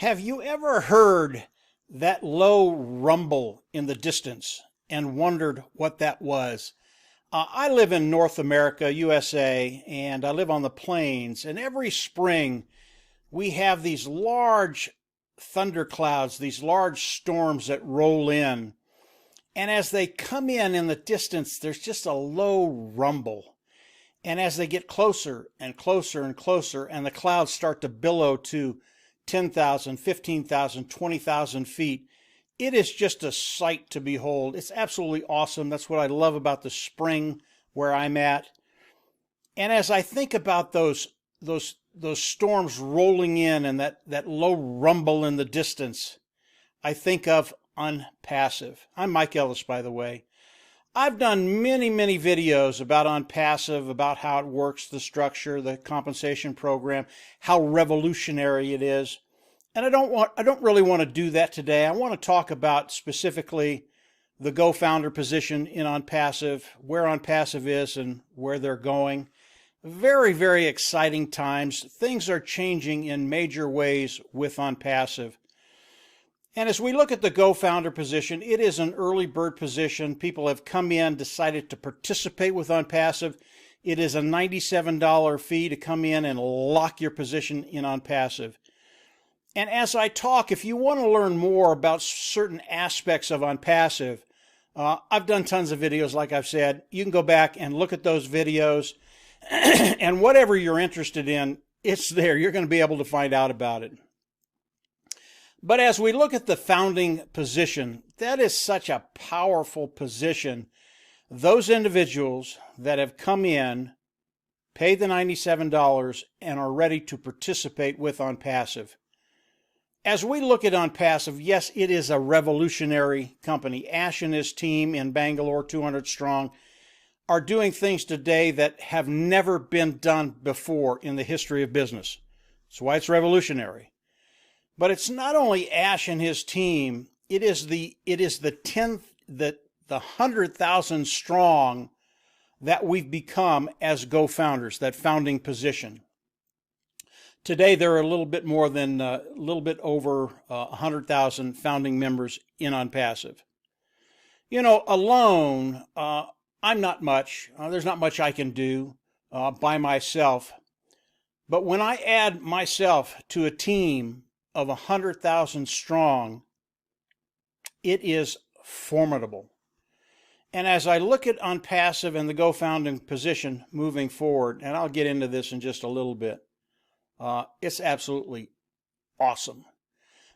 Have you ever heard that low rumble in the distance and wondered what that was? I live in North America, USA, and I live on the plains, and every spring we have these large thunderclouds, these large storms that roll in. And as they come in the distance, there's just a low rumble. And as they get closer and closer and closer, and the clouds start to billow to 10,000, 15,000, 20,000 feet, it is just a sight to behold. It's absolutely awesome. That's what I love about the spring where I'm at. And as I think about those storms rolling in and that low rumble in the distance, I think of ONPASSIVE. I'm Mike Ellis, by the way. I've done many videos about ONPASSIVE, about how it works, the structure, the compensation program, how revolutionary it is. And I don't really want to do that today. I want to talk about specifically the GoFounder position in ONPASSIVE, where ONPASSIVE is and where they're going. Very exciting times. Things are changing in major ways with ONPASSIVE. And as we look at the GoFounder position, it is an early bird position. People have come in, decided to participate with ONPASSIVE. It is a $97 fee to come in and lock your position in ONPASSIVE. And as I talk, if you want to learn more about certain aspects of ONPASSIVE, I've done tons of videos, like I've said. You can go back and look at those videos, and whatever you're interested in, it's there. You're going to be able to find out about it. But as we look at the founding position, that is such a powerful position. Those individuals that have come in, paid the $97, and are ready to participate with ONPASSIVE. As we look at ONPASSIVE, yes, it is a revolutionary company. Ash and his team in Bangalore, 200 strong, are doing things today that have never been done before in the history of business. That's why it's revolutionary. But it's not only Ash and his team, it is the 100,000 strong that we've become as GoFounders, that founding position. Today there are a little bit over 100,000 founding members in ONPASSIVE. You know, alone, I'm not much. There's not much I can do by myself. But when I add myself to a team of 100,000 strong, it is formidable. And as I look at ONPASSIVE and the GoFounding position moving forward, and I'll get into this in just a little bit, it's absolutely awesome.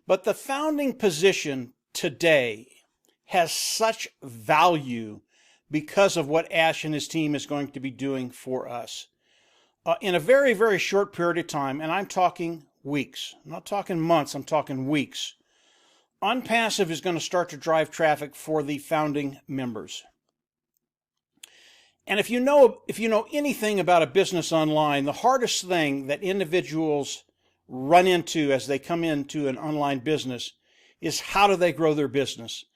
But the founding position today has such value because of what Ash and his team is going to be doing for us. In a very short period of time, and I'm talking weeks. I'm not talking months, I'm talking weeks. ONPASSIVE is going to start to drive traffic for the founding members. And if you know anything about a business online, the hardest thing that individuals run into as they come into an online business is how do they grow their business.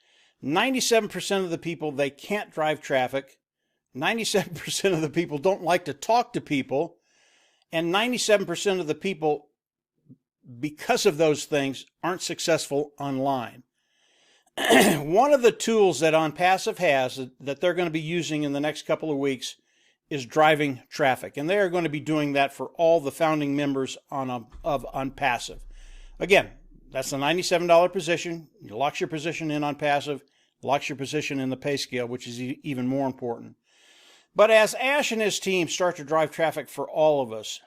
97% of the people, they can't drive traffic. 97% of the people don't like to talk to people. And 97% of the people, because of those things, aren't successful online. One of the tools that ONPASSIVE has that they're going to be using in the next couple of weeks is driving traffic. And they are going to be doing that for all the founding members of ONPASSIVE. Again, that's the $97 position. You lock your position in ONPASSIVE, locks your position in the pay scale, which is even more important. But as Ash and his team start to drive traffic for all of us,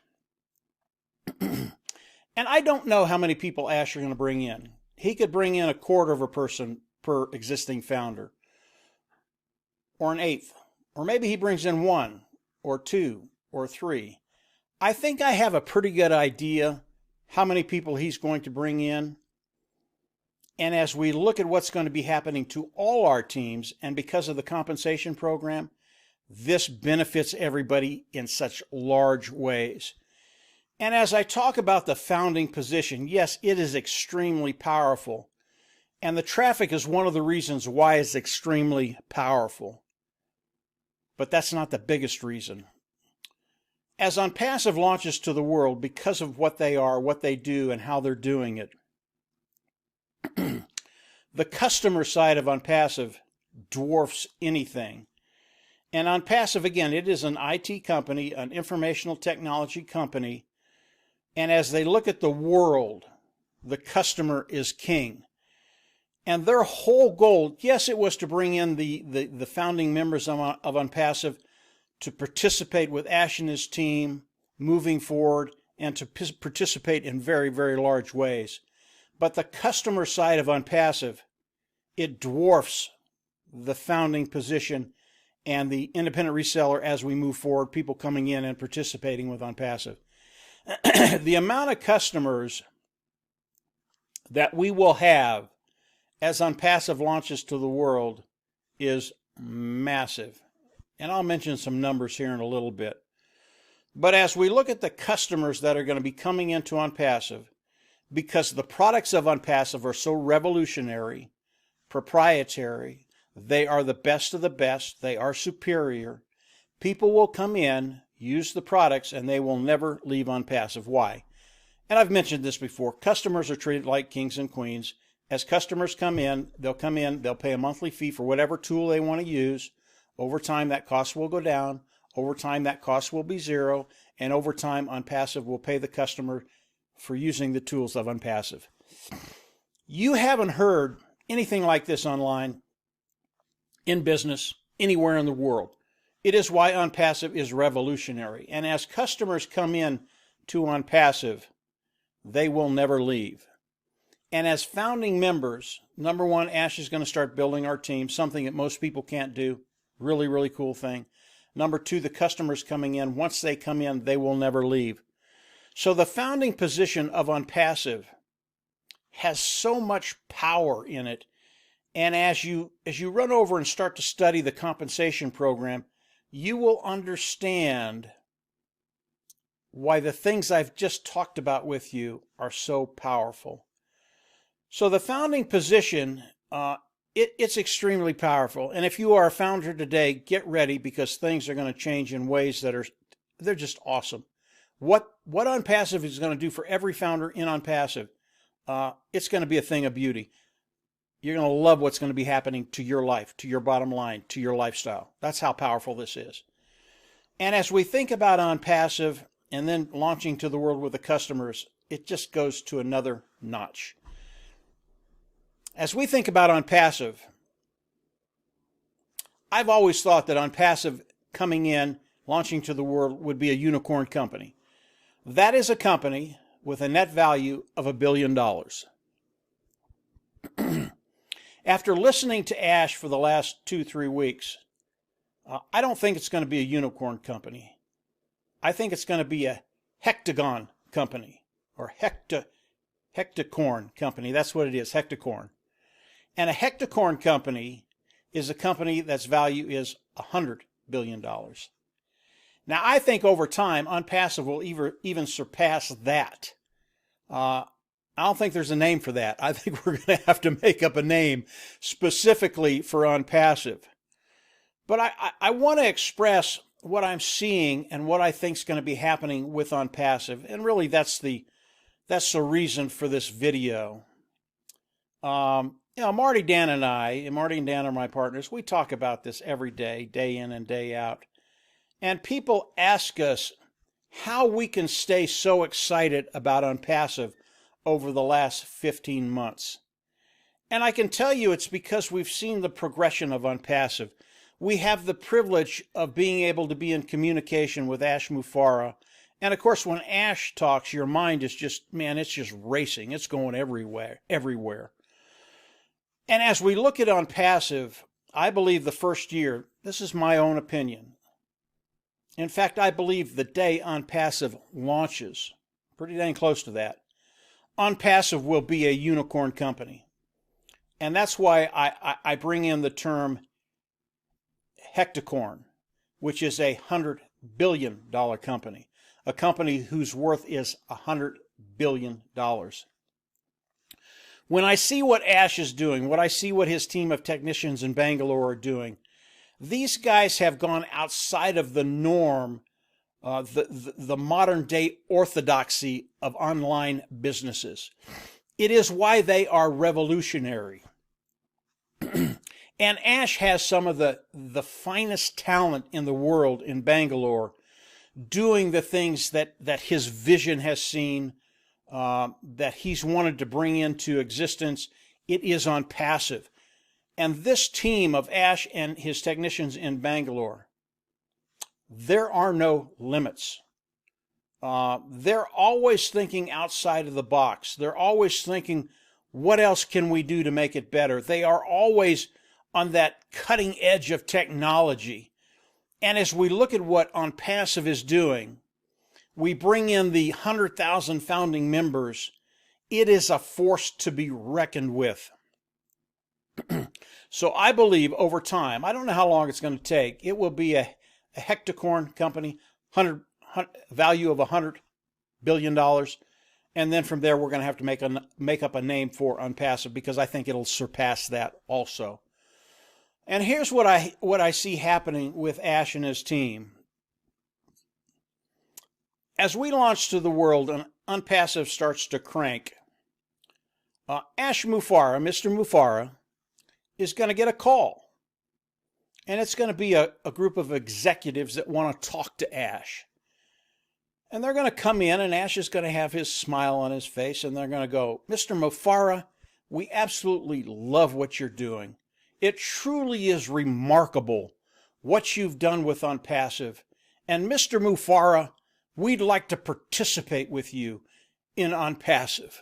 and I don't know how many people Ash are going to bring in. He could bring in a quarter of a person per existing founder, or an eighth, or maybe he brings in one, or two, or three. I think I have a pretty good idea how many people he's going to bring in. And as we look at what's going to be happening to all our teams, and because of the compensation program, this benefits everybody in such large ways. And as I talk about the founding position, yes, it is extremely powerful. And the traffic is one of the reasons why it's extremely powerful. But that's not the biggest reason. As ONPASSIVE launches to the world, because of what they are, what they do, and how they're doing it, The customer side of OnPassive dwarfs anything. And OnPassive, again, it is an IT company, an informational technology company. And as they look at the world, the customer is king. And their whole goal, yes, it was to bring in the founding members of OnPassive to participate with Ash and his team moving forward and to participate in very, very large ways. But the customer side of OnPassive, it dwarfs the founding position and the independent reseller as we move forward, people coming in and participating with OnPassive. The amount of customers that we will have as OnPassive launches to the world is massive. And I'll mention some numbers here in a little bit. But as we look at the customers that are going to be coming into OnPassive, because the products of OnPassive are so revolutionary, proprietary, they are the best of the best, they are superior, people will come in, use the products, and they will never leave OnPassive. Why? And I've mentioned this before. Customers are treated like kings and queens. As customers come in, they'll pay a monthly fee for whatever tool they want to use. Over time, that cost will go down. Over time, that cost will be zero. And over time, OnPassive will pay the customer for using the tools of OnPassive. You haven't heard anything like this online, in business, anywhere in the world. It is why OnPassive is revolutionary. And as customers come in to OnPassive, they will never leave. And as founding members, number one, Ash is going to start building our team, something that most people can't do. Really, really cool thing. Number two, the customers coming in, once they come in, they will never leave. So the founding position of OnPassive has so much power in it. And as you run over and start to study the compensation program, you will understand why the things I've just talked about with you are so powerful. So the founding position, it's extremely powerful. And if you are a founder today, get ready, because things are going to change in ways that they're just awesome. What OnPassive is going to do for every founder in OnPassive, it's going to be a thing of beauty. You're going to love what's going to be happening to your life, to your bottom line, to your lifestyle. That's how powerful this is. And as we think about OnPassive and then launching to the world with the customers, it just goes to another notch. As we think about OnPassive, I've always thought that OnPassive coming in, launching to the world, would be a unicorn company. That is a company with a net value of $1 billion. After listening to Ash for the last 2-3 weeks, I don't think it's going to be a unicorn company. I think it's going to be a hectagon company, or hectacorn company. That's what it is, hectacorn. And a hectacorn company is a company that's value is $100 billion. Now, I think over time, OnPassive will even surpass that. I don't think there's a name for that. I think we're going to have to make up a name specifically for OnPassive. But I want to express what I'm seeing and what I think is going to be happening with OnPassive. And really, that's the reason for this video. Marty, Dan, and Marty and Dan are my partners. We talk about this every day, day in and day out. And people ask us how we can stay so excited about OnPassive over the last 15 months. And I can tell you it's because we've seen the progression of OnPassive. We have the privilege of being able to be in communication with Ash Mufareh. And of course, when Ash talks, your mind is just, man, it's just racing. It's going everywhere. And as we look at OnPassive, I believe the first year, this is my own opinion. In fact, I believe the day OnPassive launches, pretty dang close to that, OnPassive will be a unicorn company. And that's why I bring in the term hectacorn, which is a $100 billion company, a company whose worth is $100 billion. When I see what Ash is doing, what I see what his team of technicians in Bangalore are doing, these guys have gone outside of the norm, the modern day orthodoxy of online businesses. It is why they are revolutionary. And Ash has some of the finest talent in the world in Bangalore, doing the things that his vision has seen, that he's wanted to bring into existence. It is ONPASSIVE. And this team of Ash and his technicians in Bangalore, there are no limits. They're always thinking outside of the box. They're always thinking, what else can we do to make it better? They are always on that cutting edge of technology. And as we look at what ONPASSIVE is doing, we bring in the 100,000 founding members. It is a force to be reckoned with. So I believe over time, I don't know how long it's going to take, it will be a hectacorn company, value of $100 billion. And then from there, we're going to have to make up a name for ONPASSIVE, because I think it'll surpass that also. And here's what I see happening with Ash and his team. As we launch to the world and ONPASSIVE starts to crank, Ash Mufareh, Mr. Mufareh, is going to get a call. And it's going to be a group of executives that want to talk to Ash. And they're going to come in, and Ash is going to have his smile on his face, and they're going to go, Mr. Mufareh, we absolutely love what you're doing. It truly is remarkable what you've done with ONPASSIVE. And Mr. Mufareh, we'd like to participate with you in ONPASSIVE.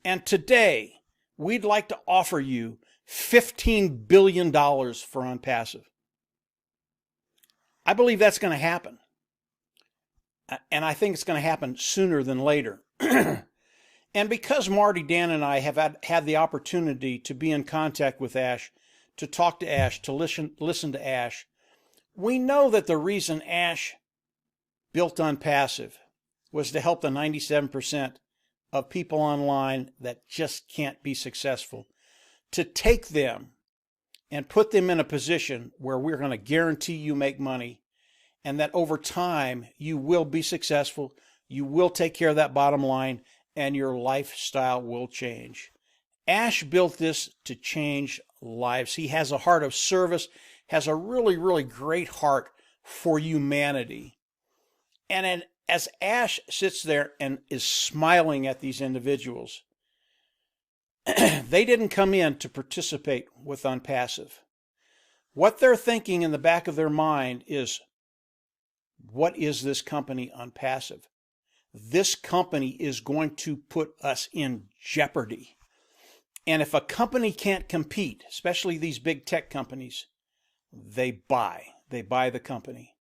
And today, we'd like to offer you $15 billion for ONPASSIVE. I believe that's going to happen. And I think it's going to happen sooner than later. And because Marty, Dan, and I have had the opportunity to be in contact with Ash, to talk to Ash, to listen to Ash, we know that the reason Ash built ONPASSIVE was to help the 97% of people online that just can't be successful, to take them and put them in a position where we're going to guarantee you make money, and that over time you will be successful, you will take care of that bottom line, and your lifestyle will change. Ash built this to change lives. He has a heart of service, has a really, really great heart for humanity. And as Ash sits there and is smiling at these individuals, they didn't come in to participate with ONPASSIVE. What they're thinking in the back of their mind is, what is this company ONPASSIVE? This company is going to put us in jeopardy. And if a company can't compete, especially these big tech companies, they buy the company.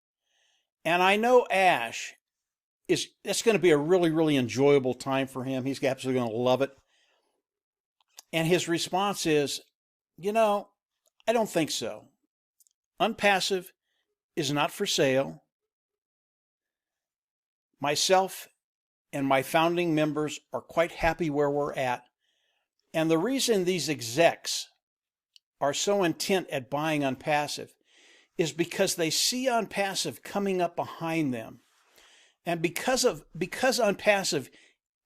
And I know Ash it's going to be a really, really enjoyable time for him. He's absolutely going to love it. And his response is, I don't think so. ONPASSIVE is not for sale. Myself and my founding members are quite happy where we're at. And the reason these execs are so intent at buying ONPASSIVE is because they see ONPASSIVE coming up behind them. And because ONPASSIVE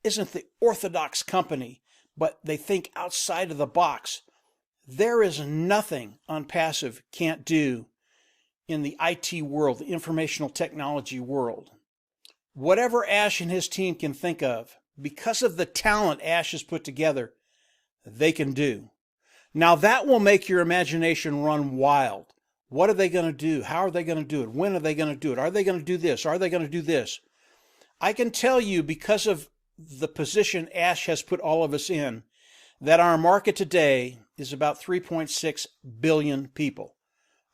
isn't the orthodox company, but they think outside of the box, there is nothing ONPASSIVE can't do in the IT world, the informational technology world. Whatever Ash and his team can think of, because of the talent Ash has put together, they can do. Now that will make your imagination run wild. What are they going to do? How are they going to do it? When are they going to do it? Are they going to do this? Are they going to do this? I can tell you, because of the position Ash has put all of us in, that our market today is about 3.6 billion people.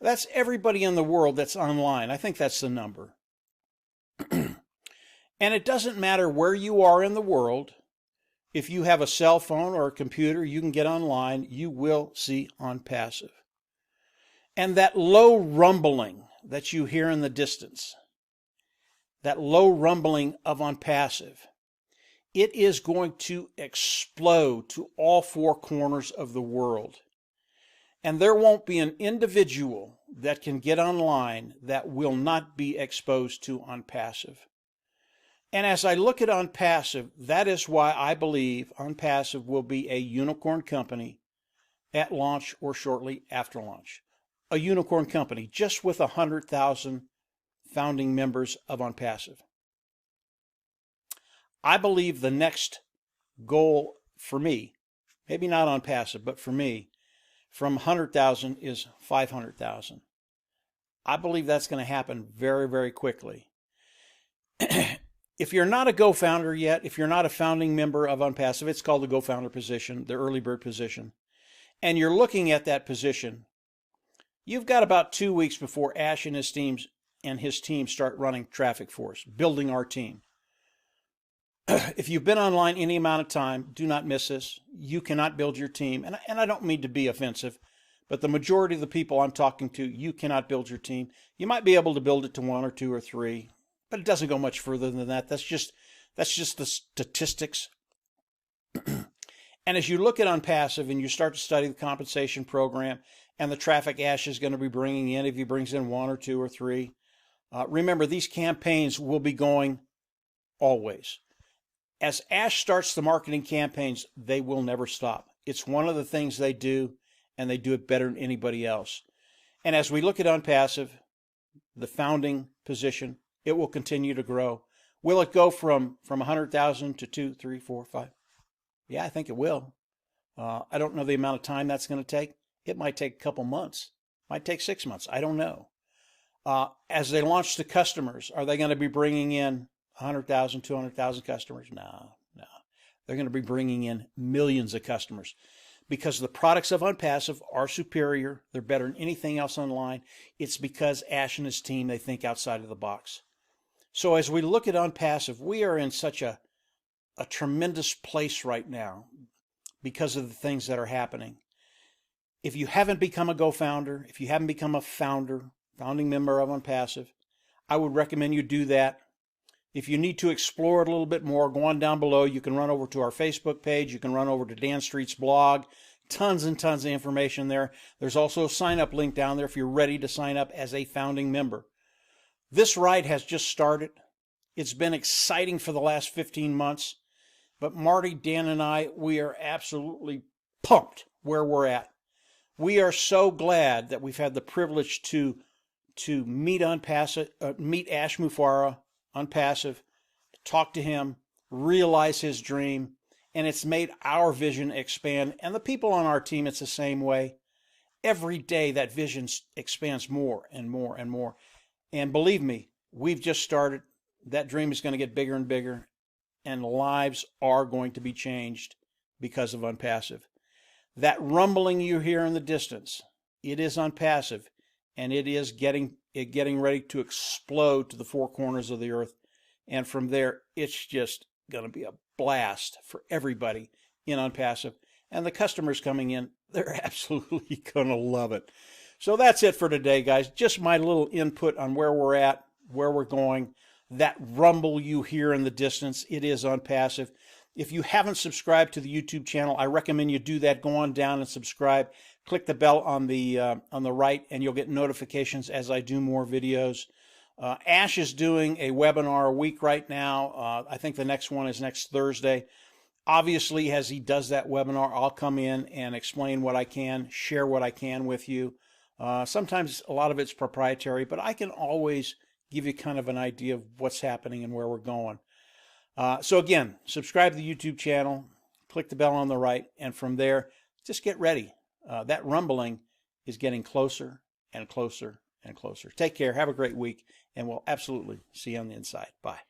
That's everybody in the world that's online. I think that's the number. And it doesn't matter where you are in the world. If you have a cell phone or a computer, you can get online. You will see ONPASSIVE. And that low rumbling that you hear in the distance, that low rumbling of ONPASSIVE, it is going to explode to all four corners of the world. And there won't be an individual that can get online that will not be exposed to ONPASSIVE. And as I look at OnPassive, that is why I believe OnPassive will be a unicorn company at launch or shortly after launch. A unicorn company just with 100,000 founding members of OnPassive. I believe the next goal for me, maybe not OnPassive, but for me, from 100,000 is 500,000. I believe that's going to happen very, very quickly. If you're not a GoFounder yet, if you're not a founding member of OnPassive, it's called the GoFounder position, the early bird position, and you're looking at that position, you've got about 2 weeks before Ash and his team start running traffic for us, building our team. If you've been online any amount of time, do not miss this. You cannot build your team. And I don't mean to be offensive, but the majority of the people I'm talking to, you cannot build your team. You might be able to build it to 1 or 2 or 3, but it doesn't go much further than that. That's just the statistics. And as you look at OnPassive and you start to study the compensation program and the traffic Ash is going to be bringing in, if he brings in 1 or 2 or 3, remember these campaigns will be going always. As Ash starts the marketing campaigns, they will never stop. It's one of the things they do, and they do it better than anybody else. And as we look at OnPassive, the founding position, it will continue to grow. Will it go from 100,000 to 2, 3, 4, 5? Yeah, I think it will. I don't know the amount of time that's going to take. It might take a couple months. It might take 6 months. I don't know. As they launch to customers, are they going to be bringing in 100,000, 200,000 customers? No. They're going to be bringing in millions of customers because the products of OnPassive are superior. They're better than anything else online. It's because Ash and his team, they think outside of the box. So as we look at OnPassive, we are in such a tremendous place right now because of the things that are happening. If you haven't become a GoFounder, if you haven't become a founding member of OnPassive, I would recommend you do that. If you need to explore it a little bit more, go on down below. You can run over to our Facebook page. You can run over to Dan Street's blog. Tons and tons of information there. There's also a sign-up link down there if you're ready to sign up as a founding member. This ride has just started. It's been exciting for the last 15 months. But Marty, Dan, and I, we are absolutely pumped where we're at. We are so glad that we've had the privilege to meet Ash Mufareh, OnPassive, talk to him, realize his dream, and it's made our vision expand. And the people on our team, it's the same way. Every day that vision expands more and more and more. And believe me, we've just started. That dream is going to get bigger and bigger, and lives are going to be changed because of OnPassive. That rumbling you hear in the distance, it is OnPassive, and it is getting ready to explode to the 4 corners of the earth. And from there, it's just going to be a blast for everybody in OnPassive. And the customers coming in, they're absolutely going to love it. So that's it for today, guys. Just my little input on where we're at, where we're going. That rumble you hear in the distance, it is OnPassive. If you haven't subscribed to the YouTube channel, I recommend you do that. Go on down and subscribe. Click the bell on the right, and you'll get notifications as I do more videos. Ash is doing a webinar a week right now. I think the next one is next Thursday. Obviously, as he does that webinar, I'll come in and explain what I can, share what I can with you. Sometimes a lot of it's proprietary, but I can always give you kind of an idea of what's happening and where we're going. So again, subscribe to the YouTube channel, click the bell on the right, and from there, just get ready. That rumbling is getting closer and closer and closer. Take care. Have a great week, and we'll absolutely see you on the inside. Bye.